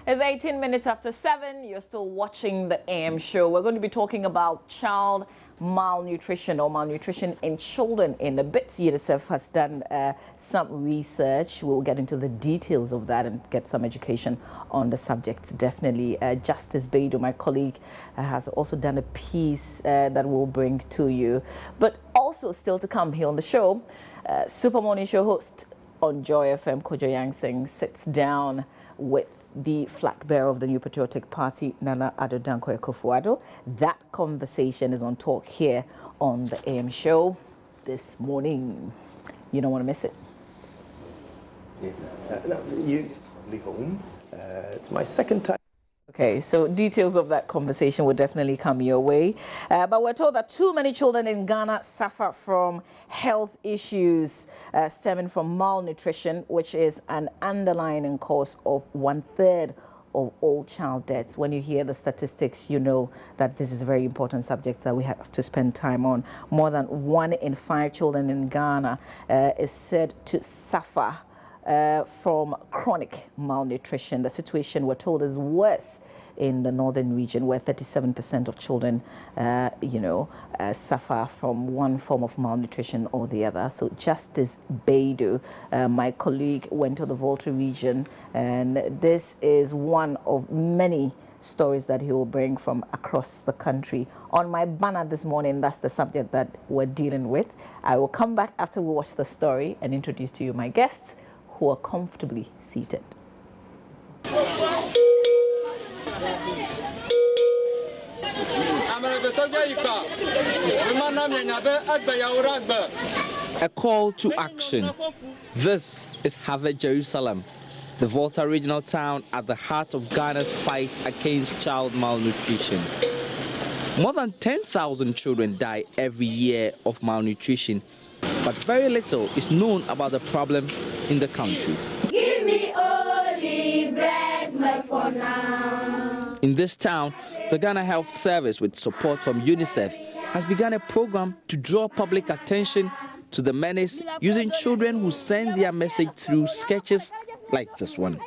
It's 18 minutes after 7. You're still watching the AM show. We're going to be talking about child malnutrition or malnutrition in children in a bit. UNICEF has done some research. We'll get into the details of that and get some education on the subject. Definitely. Justice Beidou, my colleague, has also done a piece that we'll bring to you. But also still to come here on the show, Super Morning Show host on Joy FM, Kojo Yangsing, sits down with the flag bearer of the New Patriotic Party, Nana Addo Dankwa Akufo-Addo. That conversation is on talk here on the AM show this morning. You don't want to miss it. Yeah. You leave home. It's my second time. Okay, so details of that conversation will definitely come your way. But we're told that too many children in Ghana suffer from health issues stemming from malnutrition, which is an underlying cause of 1/3 of all child deaths. When you hear the statistics, you know that this is a very important subject that we have to spend time on. More than 1 in 5 children in Ghana is said to suffer from chronic malnutrition. The situation, we're told, is worse in the northern region, where 37% of children, suffer from one form of malnutrition or the other. So Justice Beidou, my colleague, went to the Volta region, and this is one of many stories that he will bring from across the country. On my banner this morning, that's the subject that we're dealing with. I will come back after we watch the story and introduce to you my guests, who are comfortably seated. A call to action. This is Have Jerusalem, the Volta regional town at the heart of Ghana's fight against child malnutrition. More than 10,000 children die every year of malnutrition, but very little is known about the problem in the country. Give me only breast milk for now. In this town, the Ghana Health Service, with support from UNICEF, has begun a program to draw public attention to the menace, using children who send their message through sketches like this one.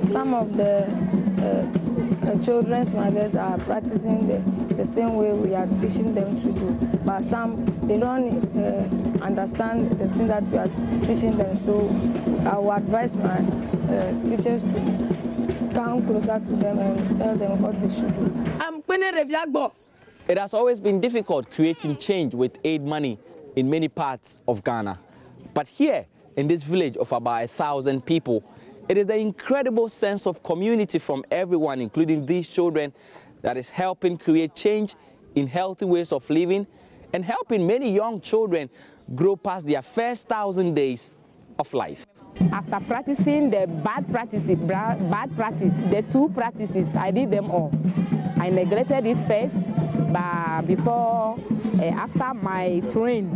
Some of the children's mothers are practicing the same way we are teaching them to do, but some, they don't understand the thing that we are teaching them. So I would advise my teachers to come closer to them and tell them what they should do. It has always been difficult creating change with aid money in many parts of Ghana. But here, in this village of about 1,000 people, it is the incredible sense of community from everyone, including these children, that is helping create change in healthy ways of living and helping many young children grow past their first 1,000 days of life. After practicing the bad practice, the 2 practices, I did them all. I neglected it first, but after my train,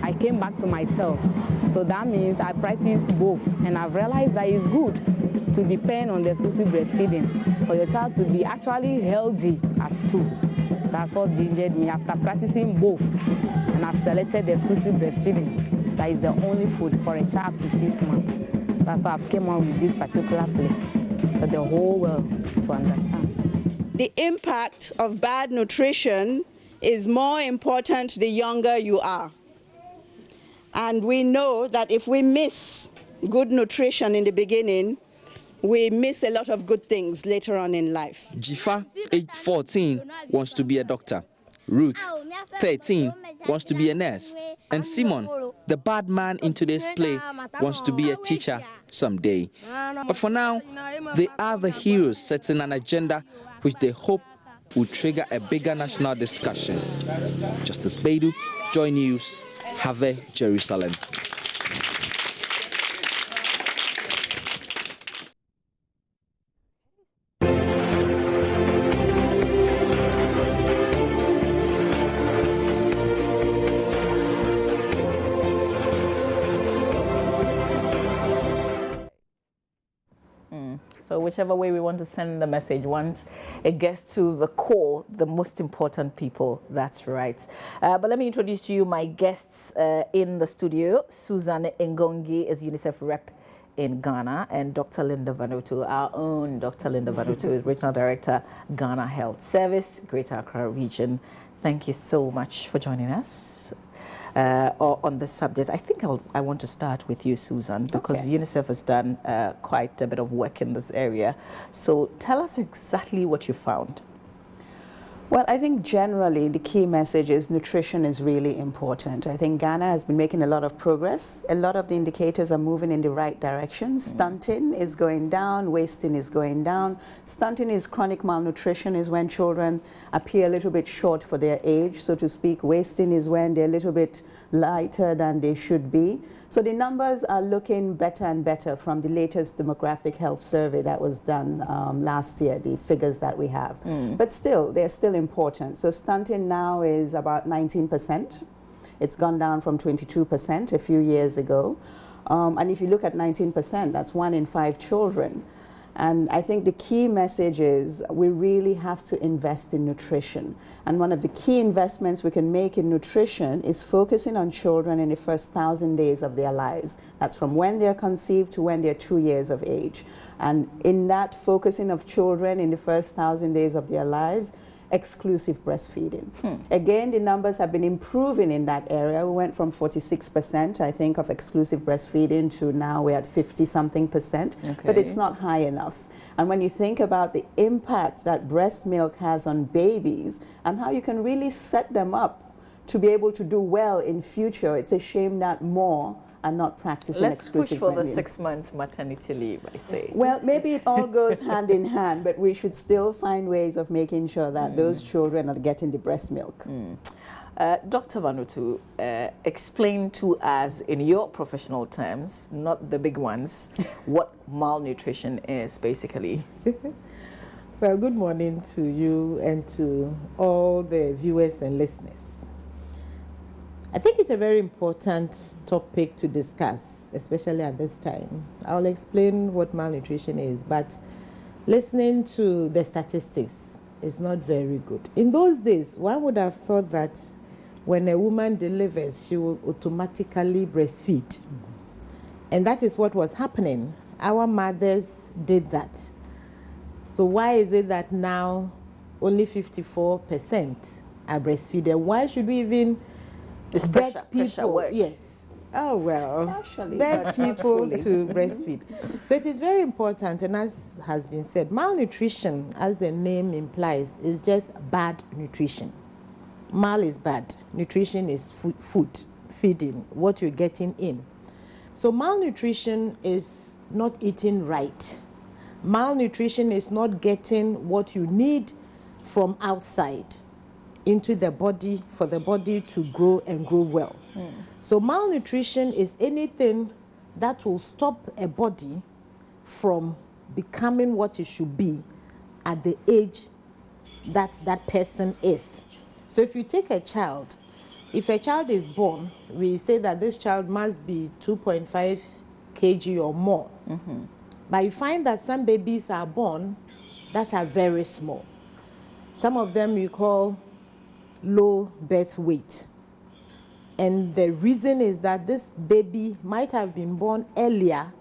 I came back to myself. So that means I practice both, and I've realized that it's good to depend on the exclusive breastfeeding for your child to be actually healthy at 2. That's what gingered me after practicing both, and I've selected the exclusive breastfeeding. That is the only food for a child to 6 months. That's why I've came up with this particular play for the whole world to understand. The impact of bad nutrition is more important the younger you are. And we know that if we miss good nutrition in the beginning, we miss a lot of good things later on in life. Jifa, age 14, wants to be a doctor. Ruth, 13, wants to be a nurse. And Simon, the bad man in today's play, wants to be a teacher someday. But for now, they are the heroes setting an agenda which they hope will trigger a bigger national discussion. Justice Beidou, Joy News, Have Jerusalem. So whichever way we want to send the message. Once it gets to the core, the most important people, that's right. But let me introduce to you my guests in the studio. Susan Ngongi is UNICEF rep in Ghana, and Dr. Linda Venuto, our own Dr. Linda Venuto, is Regional Director, Ghana Health Service, Greater Accra Region. Thank you so much for joining us on this subject. I think I want to start with you, Susan, because UNICEF has done quite a bit of work in this area. So tell us exactly what you found. Well, I think generally the key message is nutrition is really important. I think Ghana has been making a lot of progress. A lot of the indicators are moving in the right direction. Stunting is going down, wasting is going down. Stunting is chronic malnutrition, is when children appear a little bit short for their age, so to speak. Wasting is when they're a little bit lighter than they should be. So the numbers are looking better and better from the latest demographic health survey that was done last year, the figures that we have. But still, they're still important. So stunting now is about 19%. It's gone down from 22% a few years ago. And if you look at 19%, that's 1 in 5 children. And I think the key message is we really have to invest in nutrition. And one of the key investments we can make in nutrition is focusing on children in the first 1,000 days of their lives. That's from when they're conceived to when they're 2 years of age. And in that focusing of children in the first 1,000 days of their lives, exclusive breastfeeding. Again, the numbers have been improving in that area. We went from 46%, I think, of exclusive breastfeeding to now we're at 50-something%, but it's not high enough. And when you think about the impact that breast milk has on babies and how you can really set them up to be able to do well in future, it's a shame that more are not practicing exclusive breastfeeding. Let's push for the 6 months maternity leave, I say. Well, maybe it all goes hand in hand, but we should still find ways of making sure that those children are getting the breast milk. Dr. Venuto, explain to us in your professional terms, not the big ones, what malnutrition is basically. Well, good morning to you and to all the viewers and listeners. I think it's a very important topic to discuss, especially at this time. I'll explain what malnutrition is, but listening to the statistics is not very good. In those days, one would have thought that when a woman delivers, she will automatically breastfeed. And that is what was happening. Our mothers did that. So why is it that now only 54% are breastfeeded? Why should we even It's pressure work. Yes. Oh, well, Partially, beg people to breastfeed. So it is very important, and as has been said, malnutrition, as the name implies, is just bad nutrition. Mal is bad. Nutrition is food, feeding, what you're getting in. So malnutrition is not eating right. Malnutrition is not getting what you need from outside into the body for the body to grow and grow well. So malnutrition is anything that will stop a body from becoming what it should be at the age that that person is. So if you take a child, if a child is born, we say that this child must be 2.5 kg or more. But you find that some babies are born that are very small. Some of them you call low birth weight. And the reason is that this baby might have been born earlier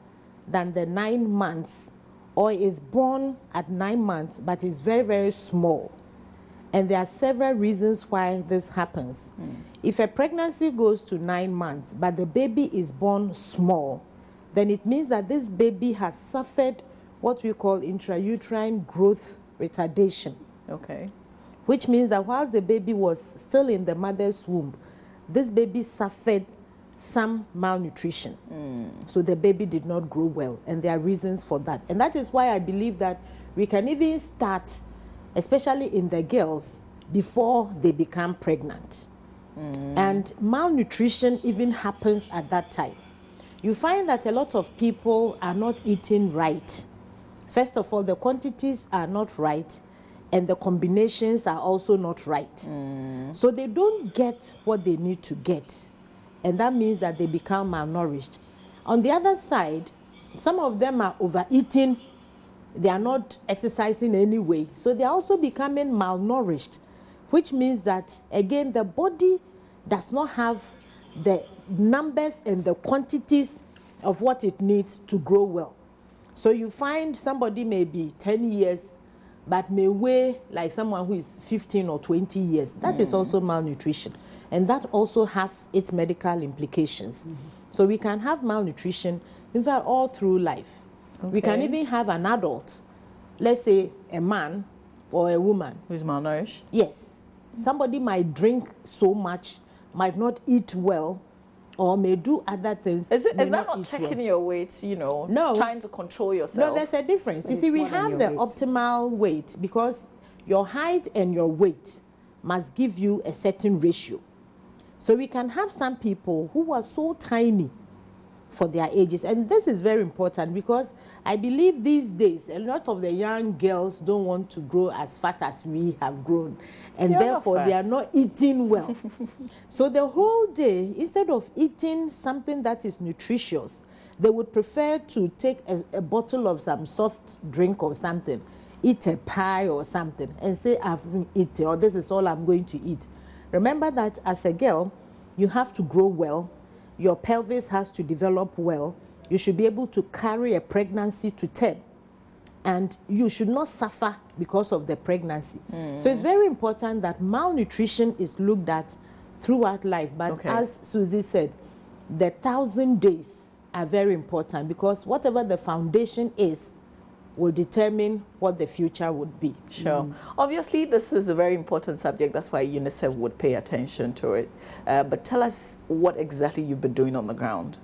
than the 9 months, or is born at 9 months but is very, very small. And there are several reasons why this happens. If a pregnancy goes to 9 months but the baby is born small, then it means that this baby has suffered what we call intrauterine growth retardation. Okay. Which means that whilst the baby was still in the mother's womb, this baby suffered some malnutrition. So the baby did not grow well, and there are reasons for that. And that is why I believe that we can even start, especially in the girls, before they become pregnant. And malnutrition even happens at that time. You find that a lot of people are not eating right. First of all, the quantities are not right, and the combinations are also not right. So they don't get what they need to get, and that means that they become malnourished. On the other side, some of them are overeating they are not exercising anyway. So they are also becoming malnourished, which means that, again, the body does not have the numbers and the quantities of what it needs to grow well. So you find somebody may be 10 years, but may weigh like someone who is 15 or 20 years. That is also malnutrition. And that also has its medical implications. So we can have malnutrition, in fact, all through life. Okay. We can even have an adult, let's say a man or a woman. Who's malnourished? Yes. Somebody might drink so much, might not eat well, or may do other things. Is that not checking your weight, you know, no, trying to control yourself? No, there's a difference. You see, we have the optimal weight because your height and your weight must give you a certain ratio. So we can have some people who are so tiny for their ages. And this is very important because I believe these days, a lot of the young girls don't want to grow as fat as we have grown. And therefore, they are not eating well. So the whole day, instead of eating something that is nutritious, they would prefer to take a bottle of some soft drink or something, eat a pie or something, and say, I've eaten, or this is all I'm going to eat. Remember that as a girl, you have to grow well. Your pelvis has to develop well. You should be able to carry a pregnancy to term. And you should not suffer because of the pregnancy. So it's very important that malnutrition is looked at throughout life. But as Susie said, the 1,000 days are very important because whatever the foundation is will determine what the future would be. Sure. Obviously, this is a very important subject. That's why UNICEF would pay attention to it. But tell us what exactly you've been doing on the ground.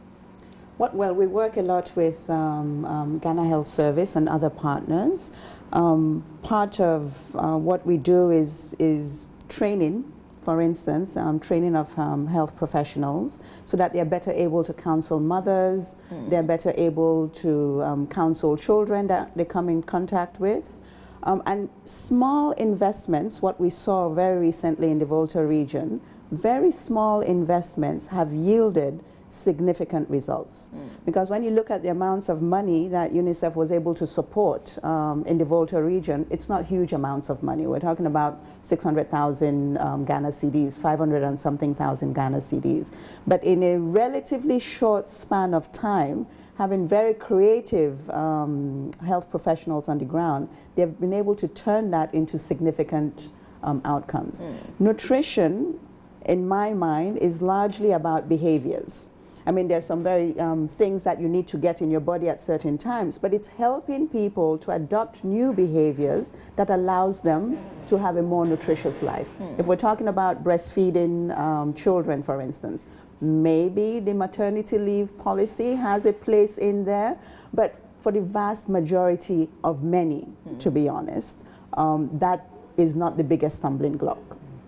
Well, we work a lot with Ghana Health Service and other partners. Part of what we do is training, for instance, training of health professionals so that they're better able to counsel mothers, they're better able to counsel children that they come in contact with. And small investments, what we saw very recently in the Volta region, very small investments have yielded significant results. Because when you look at the amounts of money that UNICEF was able to support in the Volta region, it's not huge amounts of money. We're talking about 600,000 Ghana cedis, 500 and something thousand Ghana cedis. But in a relatively short span of time, having very creative health professionals on the ground, they've been able to turn that into significant outcomes. Nutrition, in my mind, is largely about behaviors. I mean, there's some very things that you need to get in your body at certain times, but it's helping people to adopt new behaviors that allows them to have a more nutritious life. If we're talking about breastfeeding children, for instance, maybe the maternity leave policy has a place in there, but for the vast majority of many, to be honest, that is not the biggest stumbling block.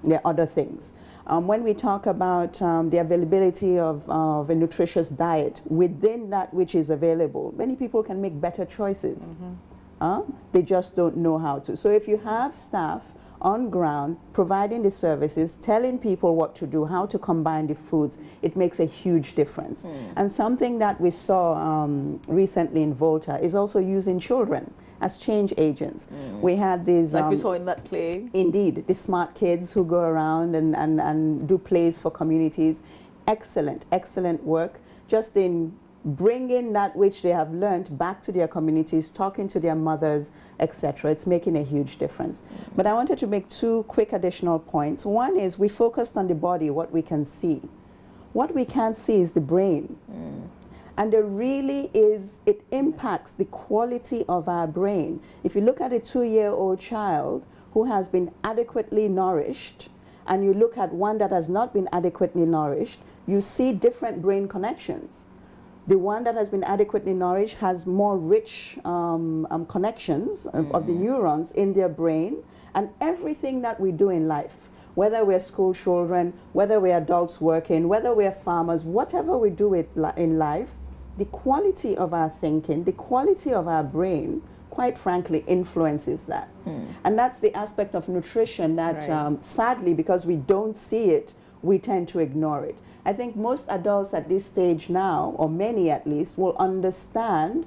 There are other things. When we talk about the availability of a nutritious diet within that which is available, many people can make better choices. They just don't know how to. So if you have staff on ground providing the services, telling people what to do, how to combine the foods, it makes a huge difference. And something that we saw recently in Volta is also using children as change agents. We had these... Like we saw in that play. Indeed, the smart kids who go around and do plays for communities. Excellent, excellent work. Just in bringing that which they have learned back to their communities, talking to their mothers, etc. It's making a huge difference. But I wanted to make two quick additional points. One is we focused on the body, what we can see. What we can't see is the brain. And there really is, it impacts the quality of our brain. If you look at a 2-year-old child who has been adequately nourished, and you look at one that has not been adequately nourished, you see different brain connections. The one that has been adequately nourished has more rich connections of the neurons in their brain, and everything that we do in life, whether we're school children, whether we're adults working, whether we're farmers, whatever we do in life, the quality of our thinking, the quality of our brain, quite frankly, influences that. And that's the aspect of nutrition that, sadly, because we don't see it, we tend to ignore it. I think most adults at this stage now, or many at least, will understand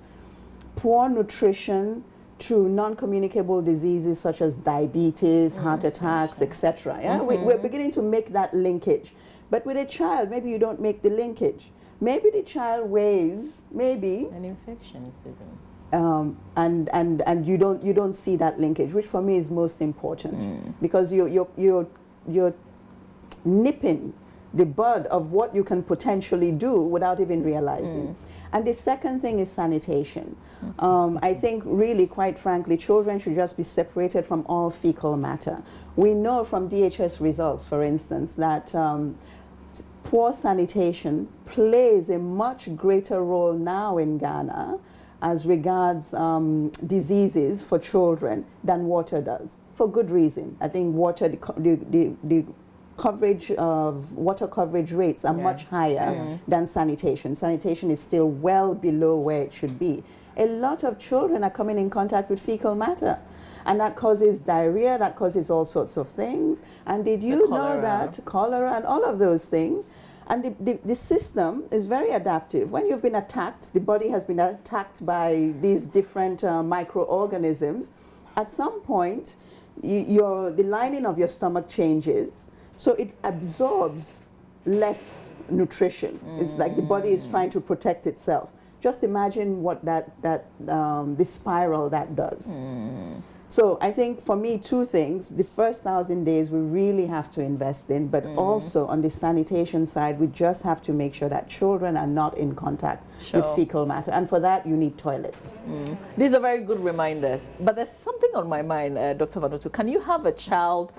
poor nutrition through non-communicable diseases such as diabetes, heart attacks, etc. Yeah? We're beginning to make that linkage. But with a child, maybe you don't make the linkage. Maybe the child weighs, maybe an infection is even. And you don't see that linkage, which for me is most important, because you're nipping the bud of what you can potentially do without even realizing. And the second thing is sanitation. I think really, quite frankly, children should just be separated from all fecal matter. We know from DHS results, for instance, that poor sanitation plays a much greater role now in Ghana as regards diseases for children than water does, for good reason. I think water, the coverage of water coverage rates are much higher than sanitation. Sanitation is still well below where it should be. A lot of children are coming in contact with fecal matter, and that causes diarrhea, that causes all sorts of things. And did you know that cholera and all of those things? And the system is very adaptive. When you've been attacked, the body has been attacked by these different microorganisms, at some point, the lining of your stomach changes, so it absorbs less nutrition. It's like the body is trying to protect itself. Just imagine what the spiral that does. So I think for me, two things. The first 1,000 days we really have to invest in, but also on the sanitation side, we just have to make sure that children are not in contact with fecal matter. And for that, you need toilets. These are very good reminders. But there's something on my mind, Dr. Venuto. Can you have a child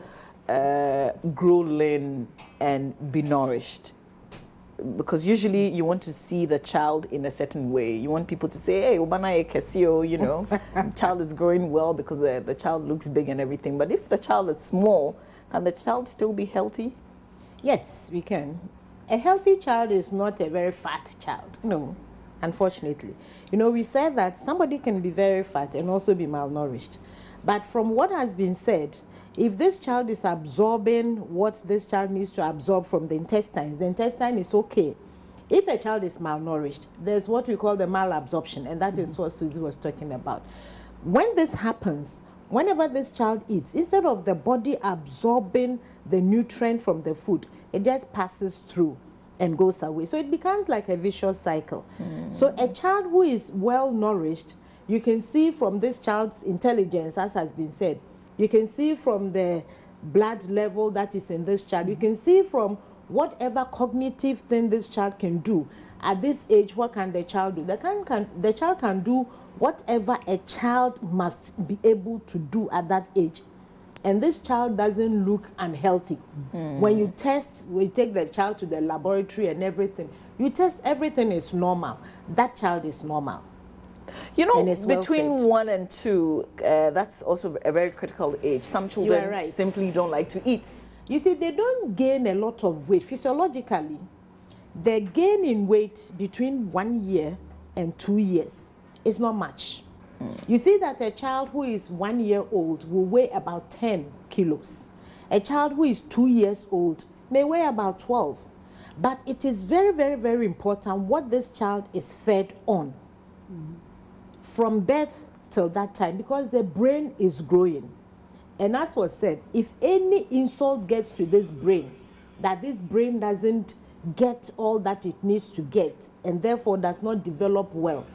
grow lean and be nourished? Because usually you want to see the child in a certain way. You want people to say, hey, Obana Kesio, you know, the child is growing well because the child looks big and everything. But if the child is small, can the child still be healthy? Yes, we can. A healthy child is not a very fat child. No, unfortunately. You know, we said that somebody can be very fat and also be malnourished. But from what has been said, if this child is absorbing what this child needs to absorb from the intestine is okay. If a child is malnourished, there's what we call the malabsorption, and that is what Susie was talking about. When this happens, whenever this child eats, instead of the body absorbing the nutrient from the food, it just passes through and goes away. So it becomes like a vicious cycle. So a child who is well nourished, you can see from this child's intelligence, as has been said, you can see from the blood level that is in this child. You can see from whatever cognitive thing this child can do. At this age, what can the child do? The child can do whatever a child must be able to do at that age. And this child doesn't look unhealthy. When you test, we take the child to the laboratory and everything. You test, everything is normal. That child is normal. You know, between 1 and 2, that's also a very critical age. Some children simply don't like to eat. You see, they don't gain a lot of weight. Physiologically, the gain in weight between 1 year and 2 years is not much. You see that a child who is 1 year old will weigh about 10 kilos. A child who is 2 years old may weigh about 12. But it is very, very, very important what this child is fed on. From birth till that time, because the brain is growing. And as was said, if any insult gets to this brain, that this brain doesn't get all that it needs to get and therefore does not develop well,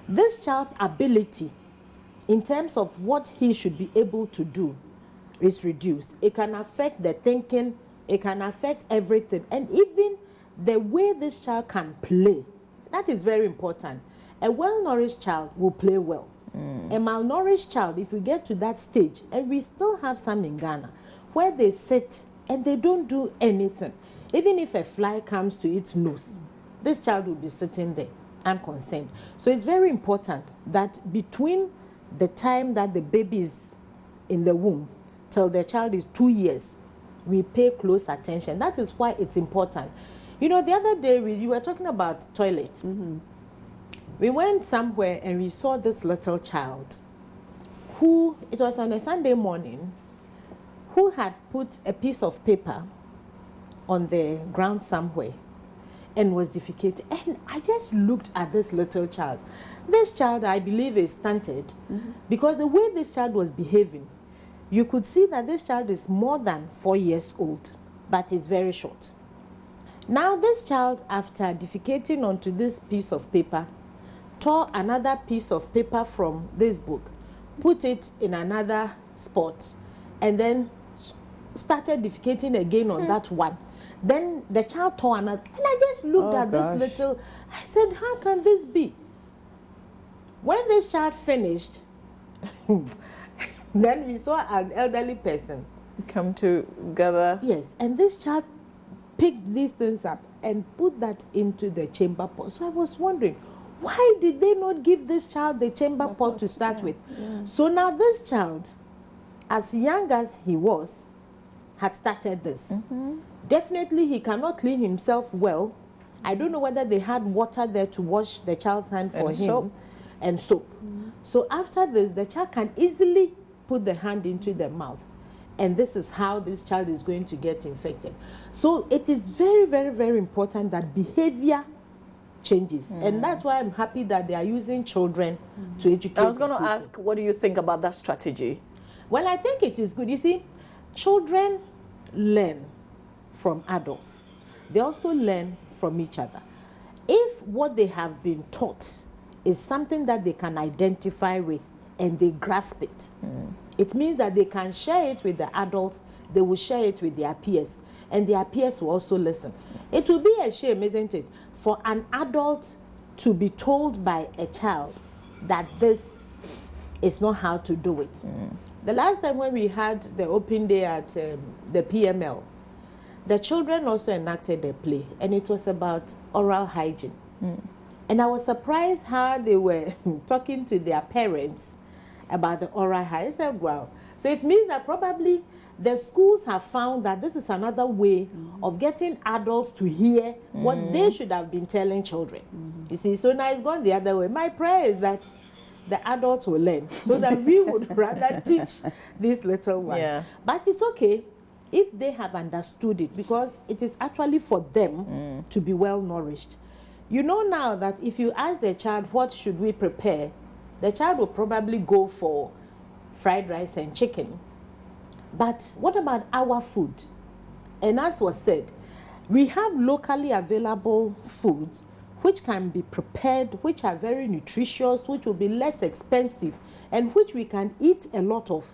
this child's ability in terms of what he should be able to do is reduced. It can affect the thinking, it can affect everything, and even the way this child can play. That is very important. A well-nourished child will play well. A malnourished child, if we get to that stage, and we still have some in Ghana, where they sit and they don't do anything. Even if a fly comes to its nose, this child will be sitting there unconcerned. So it's very important that between the time that the baby is in the womb till the child is 2 years, we pay close attention. That is why it's important. You know, the other day you were talking about toilets. We went somewhere and we saw this little child who, it was on a Sunday morning, who had put a piece of paper on the ground somewhere. and was defecating. And I just looked at this little child. This child, I believe, is stunted because the way this child was behaving, you could see that this child is more than 4 years old, but is very short. Now this child, after defecating onto this piece of paper, tore another piece of paper from this book, put it in another spot, and then started defecating again on that one. Then the child tore another, and I just looked at this little, I said, how can this be? When this child finished, then we saw an elderly person come together. Yes, and this child picked these things up and put that into the chamber pot. So I was wondering, why did they not give this child the chamber pot to start with? So now this child, as young as he was, had started this. Definitely he cannot clean himself well. I don't know whether they had water there to wash the child's hand for him. Soap. And soap. So after this, the child can easily put the hand into the mouth. And this is how this child is going to get infected. So it is very, very, very important that behavior changes. And that's why I'm happy that they are using children to educate. I was going to ask, what do you think about that strategy? Well, I think it is good. You see, children learn from adults. They also learn from each other. If what they have been taught is something that they can identify with and they grasp it, it means that they can share it with the adults, they will share it with their peers, and their peers will also listen. It will be a shame, isn't it, for an adult to be told by a child that this is not how to do it. The last time when we had the open day at the PML, the children also enacted a play, and it was about oral hygiene. And I was surprised how they were talking to their parents about the oral hygiene. I said, wow. So it means that probably the schools have found that this is another way of getting adults to hear what they should have been telling children. You see, so now it's gone the other way. My prayer is that the adults will learn so that we would rather teach these little ones. But it's okay if they have understood it, because it is actually for them to be well nourished. You know now that if you ask the child, what should we prepare, the child will probably go for fried rice and chicken. But what about our food? And as was said, we have locally available foods which can be prepared, which are very nutritious, which will be less expensive, and which we can eat a lot of.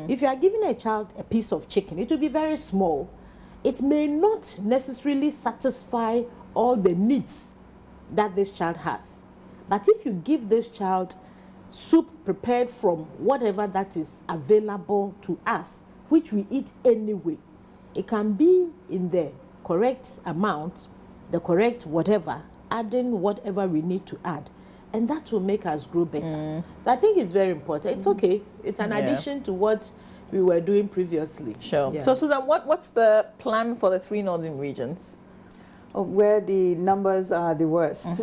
If you are giving a child a piece of chicken, it will be very small. It may not necessarily satisfy all the needs that this child has. But if you give this child soup prepared from whatever that is available to us, which we eat anyway, it can be in the correct amount, the correct whatever, adding whatever we need to add, and that will make us grow better. So I think it's very important. It's okay. It's an addition to what we were doing previously. Sure. So Susan, what's the plan for the 3 northern regions? Where the numbers are the worst.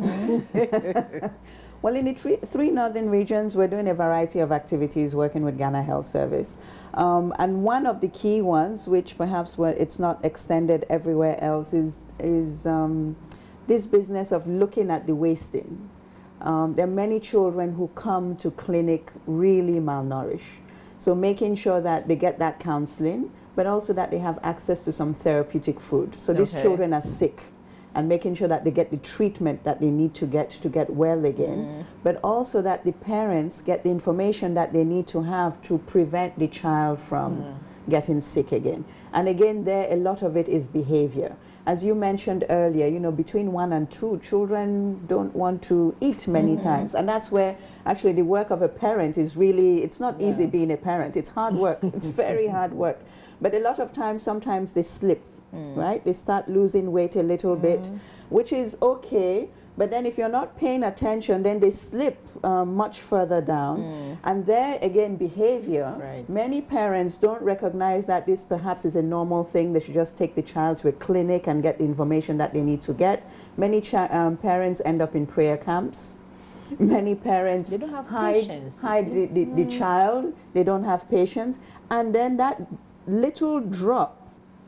Well, in the three northern regions, we're doing a variety of activities working with Ghana Health Service. And one of the key ones, which perhaps it's not extended everywhere else, is this business of looking at the wasting. There are many children who come to clinic really malnourished. So making sure that they get that counseling, but also that they have access to some therapeutic food. So these children are sick, and making sure that they get the treatment that they need to get well again, but also that the parents get the information that they need to have to prevent the child from getting sick again. And again, there, a lot of it is behavior. As you mentioned earlier, you know, between 1 and 2, children don't want to eat many times. And that's where actually the work of a parent is really, it's not easy being a parent. It's hard work. It's very hard work. But a lot of times, sometimes they slip. Right? They start losing weight a little bit, which is okay. But then if you're not paying attention, then they slip much further down. And there, again, behavior. Many parents don't recognize that this perhaps is a normal thing. They should just take the child to a clinic and get the information that they need to get. Many parents end up in prayer camps. Many parents they don't have hide the child. They don't have patience. And then that little drop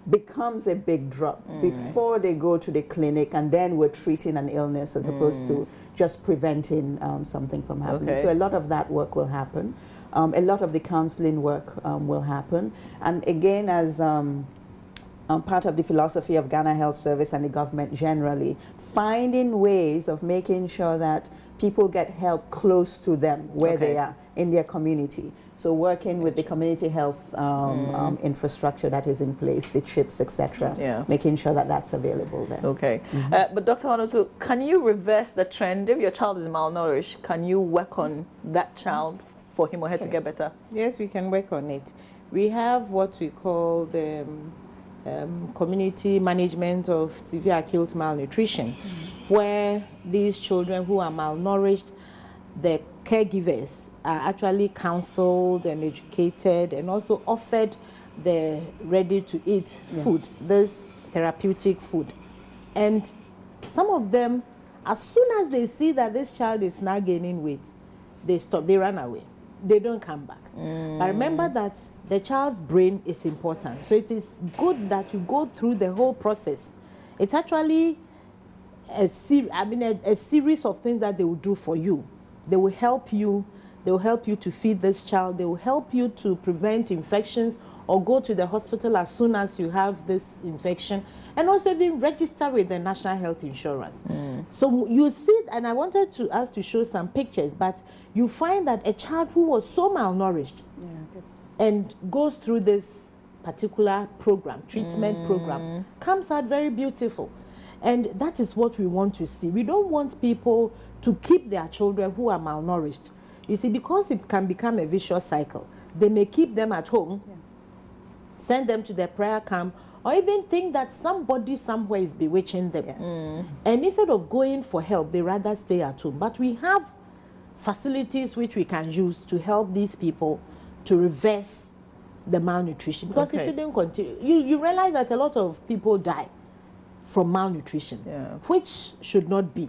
becomes a big drop before they go to the clinic, and then we're treating an illness as opposed to just preventing something from happening. Okay. So a lot of that work will happen. A lot of the counseling work will happen. And again, as part of the philosophy of Ghana Health Service and the government generally, finding ways of making sure that people get help close to them where they are in their community. So working with the community health infrastructure that is in place, the chips, etc., making sure that that's available there. Okay. But Dr. Venuto, can you reverse the trend? If your child is malnourished, can you work on that child for him or her to get better? Yes, we can work on it. We have what we call the community management of severe acute malnutrition, where these children who are malnourished, the caregivers are actually counseled and educated and also offered the ready-to-eat food, this therapeutic food. And some of them, as soon as they see that this child is now gaining weight, they stop, they run away. They don't come back. But remember that the child's brain is important. So it is good that you go through the whole process. It's actually a series of things that they will do for you. They will help you. They will help you to feed this child. They will help you to prevent infections or go to the hospital as soon as you have this infection, and also even register with the National Health Insurance. So you see, and I wanted to us to show some pictures, but you find that a child who was so malnourished and goes through this particular program, treatment program, comes out very beautiful. And that is what we want to see. We don't want people to keep their children who are malnourished. You see, because it can become a vicious cycle. They may keep them at home, send them to their prayer camp, or even think that somebody somewhere is bewitching them. And instead of going for help, they rather stay at home. But we have facilities which we can use to help these people to reverse the malnutrition, because it shouldn't continue. You realize that a lot of people die from malnutrition, which should not be.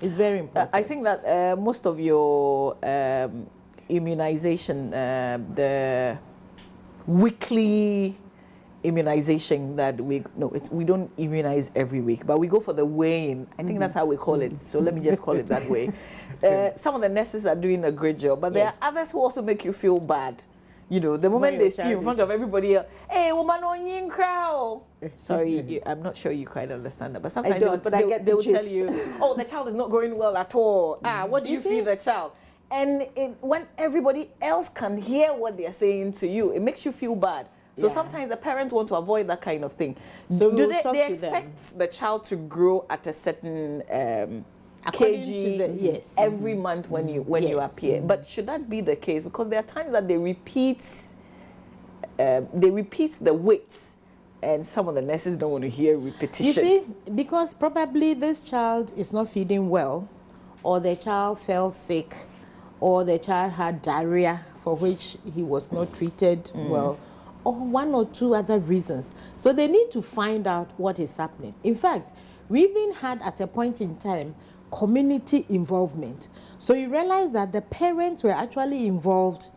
It's very important. I think that most of your immunization, the weekly immunization that we don't immunize every week, but we go for the weigh-in. I think that's how we call it. So let me just call it that way. Some of the nurses are doing a great job, but there are others who also make you feel bad. You know, the moment they see you in front of everybody else, hey, woman on yin crowd. Sorry, I'm not sure you quite understand that, but sometimes they will tell you, oh, the child is not growing well at all. What do you feed the child? And when everybody else can hear what they're saying to you, it makes you feel bad. So sometimes the parents want to avoid that kind of thing. So do they expect the child to grow at a certain kg every month when you appear? But should that be the case? Because there are times that they repeat the weights, and some of the nurses don't want to hear repetition. You see, because probably this child is not feeding well, or the child fell sick, or the child had diarrhea for which he was not treated well, or one or two other reasons. So they need to find out what is happening. In fact, we even had at a point in time community involvement. So you realize that the parents were actually involved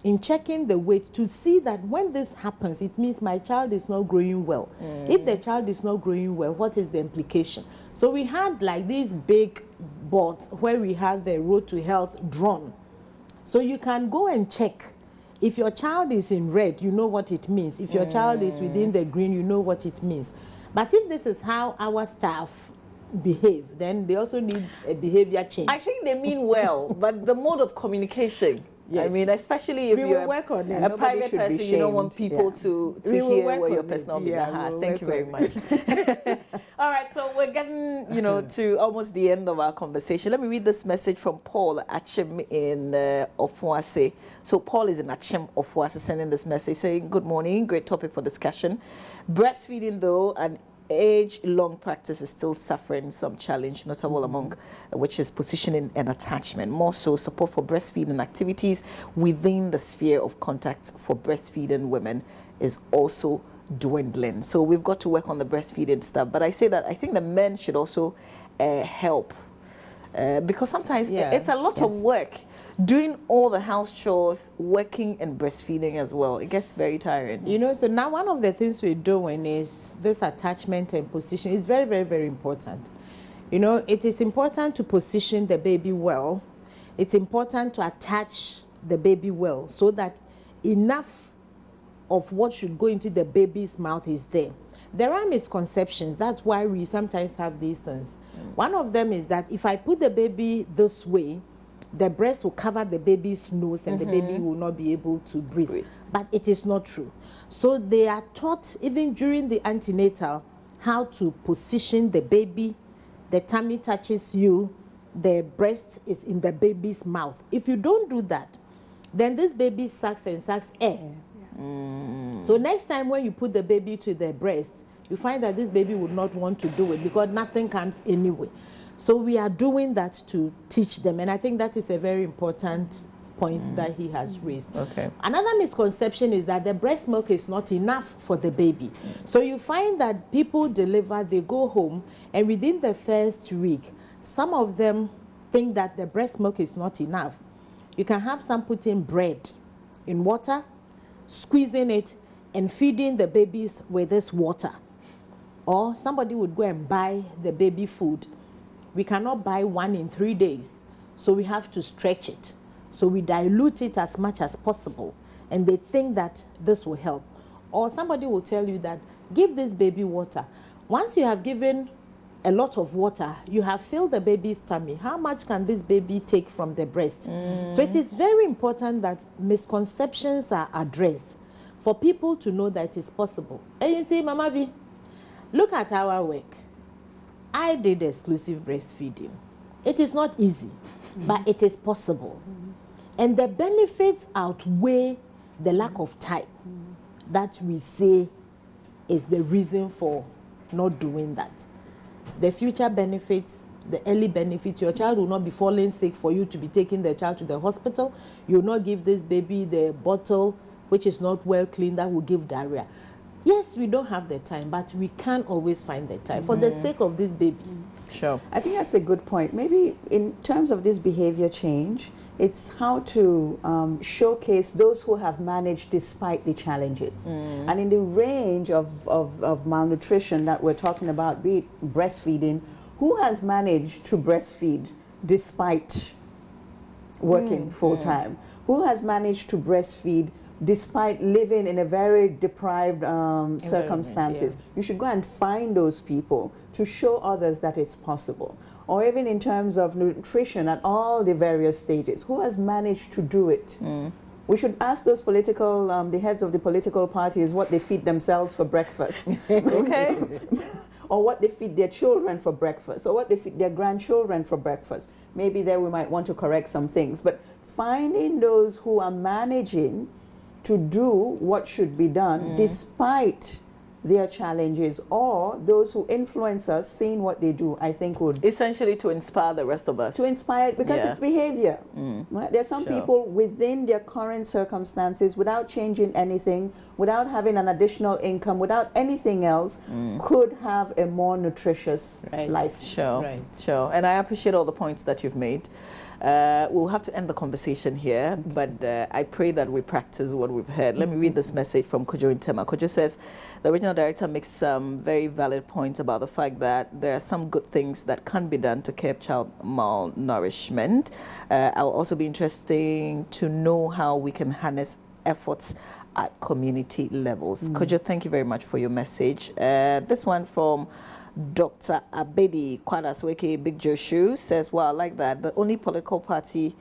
in checking the weight to see that when this happens, it means my child is not growing well. If the child is not growing well, what is the implication? So we had like these big boards where we had the road to health drawn. So you can go and check. If your child is in red, you know what it means. If your child is within the green, you know what it means. But if this is how our staff behave, then they also need a behavior change. I think they mean well, but the mode of communication. I mean, especially if you're a private person, you don't want people to hear what your personal business are. Thank you very much. All right, so we're getting, to almost the end of our conversation. Let me read this message from Paul Achim in Ofuase. So Paul is in Achim, Ofuase, sending this message saying, good morning, great topic for discussion. Breastfeeding, though, an age-long practice, is still suffering some challenge, notable among which is positioning and attachment. More so, support for breastfeeding activities within the sphere of contact for breastfeeding women is also dwindling. So we've got to work on the breastfeeding stuff. But I say that I think the men should also help because sometimes it's a lot of work. doing all the house chores, working and breastfeeding as well. It gets very tiring. You know, so now one of the things we're doing is this attachment and position is very, very, very important. You know, it is important to position the baby well. It's important to attach the baby well so that enough of what should go into the baby's mouth is there. There are misconceptions. That's why we sometimes have these things. One of them is that if I put the baby this way, the breast will cover the baby's nose and the baby will not be able to breathe. But it is not true. So they are taught even during the antenatal how to position the baby. The tummy touches you, the breast is in the baby's mouth. If you don't do that, then this baby sucks and sucks air. So next time when you put the baby to the breast, you find that this baby would not want to do it because nothing comes anyway. So we are doing that to teach them, and I think that is a very important point that he has raised. Okay. Another misconception is that the breast milk is not enough for the baby. So you find that people deliver, they go home, and within the first week, some of them think that the breast milk is not enough. You can have some putting bread in water, squeezing it, and feeding the babies with this water. Or somebody would go and buy the baby food. We cannot buy one in 3 days, so we have to stretch it. So we dilute it as much as possible, and they think that this will help. Or somebody will tell you that, give this baby water. Once you have given a lot of water, you have filled the baby's tummy. How much can this baby take from the breast? So it is very important that misconceptions are addressed for people to know that it is possible. And you see, Mama V, look at our work. I did exclusive breastfeeding. It is not easy, but it is possible. And the benefits outweigh the lack of time that we say is the reason for not doing that. The future benefits, the early benefits, your child will not be falling sick for you to be taking the child to the hospital. You will not give this baby the bottle which is not well cleaned that will give diarrhea. Yes, we don't have the time, but we can always find the time for the sake of this baby. Sure. I think that's a good point. Maybe in terms of this behavior change, it's how to showcase those who have managed despite the challenges. And in the range of malnutrition that we're talking about, be it breastfeeding, who has managed to breastfeed despite working full-time? Who has managed to breastfeed despite living in a very deprived circumstances? You should go and find those people to show others that it's possible. Or even in terms of nutrition at all the various stages, who has managed to do it? We should ask those political, the heads of the political parties what they feed themselves for breakfast. Okay. Or what they feed their children for breakfast, or what they feed their grandchildren for breakfast. Maybe there we might want to correct some things. But finding those who are managing to do what should be done despite their challenges, or those who influence us seeing what they do, I think would... Essentially to inspire the rest of us. To inspire, because it's behavior. Right? There are some people within their current circumstances, without changing anything, without having an additional income, without anything else, could have a more nutritious life. Sure, sure. And I appreciate all the points that you've made. We'll have to end the conversation here, but I pray that we practice what we've heard. Let me read this message from Kojo Intema. Kojo says, the regional director makes some very valid points about the fact that there are some good things that can be done to curb child malnourishment. I'll also be interesting to know how we can harness efforts at community levels. Kojo, thank you very much for your message. This one from Dr. Abedi Kwadasweke Big Joshua says, well, I like that. The only political party,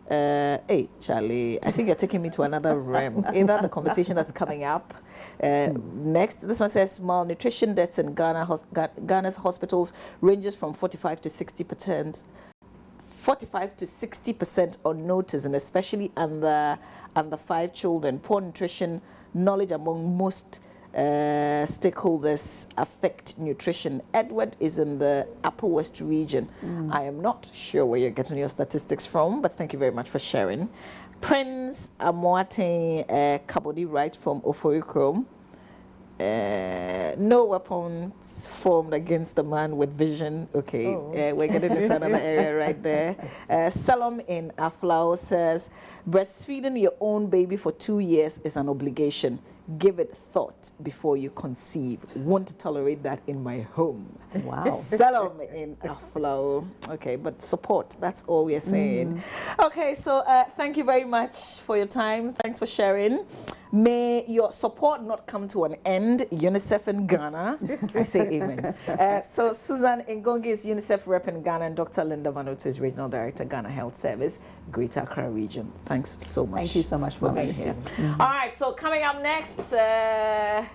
hey, Charlie, I think you're taking me to another realm. Is that the conversation that's coming up? Next, this one says, malnutrition deaths in Ghana's hospitals ranges from 45 to 60%. 45 to 60% on notice, and especially under 5 children. Poor nutrition knowledge among most stakeholders affect nutrition. Edward is in the Upper West region. I am not sure where you're getting your statistics from, but thank you very much for sharing. Prince Amoate Kabodi writes from Oforikrom. No weapons formed against the man with vision. Okay, we're getting into another area right there. Salom in Aflao says, breastfeeding your own baby for 2 years is an obligation. Give it thought before you conceive. Won't tolerate that in my home. Wow. Salom in Aflao. Okay, but support, that's all we're saying. Okay, so thank you very much for your time. Thanks for sharing. May your support not come to an end. UNICEF in Ghana. I say amen. So Susan Ngongi is UNICEF rep in Ghana, and Dr. Linda Venuto is Regional Director, Ghana Health Service, Greater Accra Region. Thanks so much. Thank you so much for being here. All right, so coming up next, the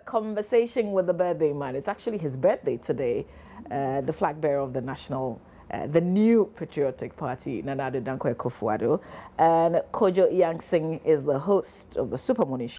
conversation with the birthday man. It's actually his birthday today. The flag bearer of the national, the new patriotic party, Nana Addo Dankwa Akufo-Addo, and Kojo Yangsing is the host of the Super Morning Show.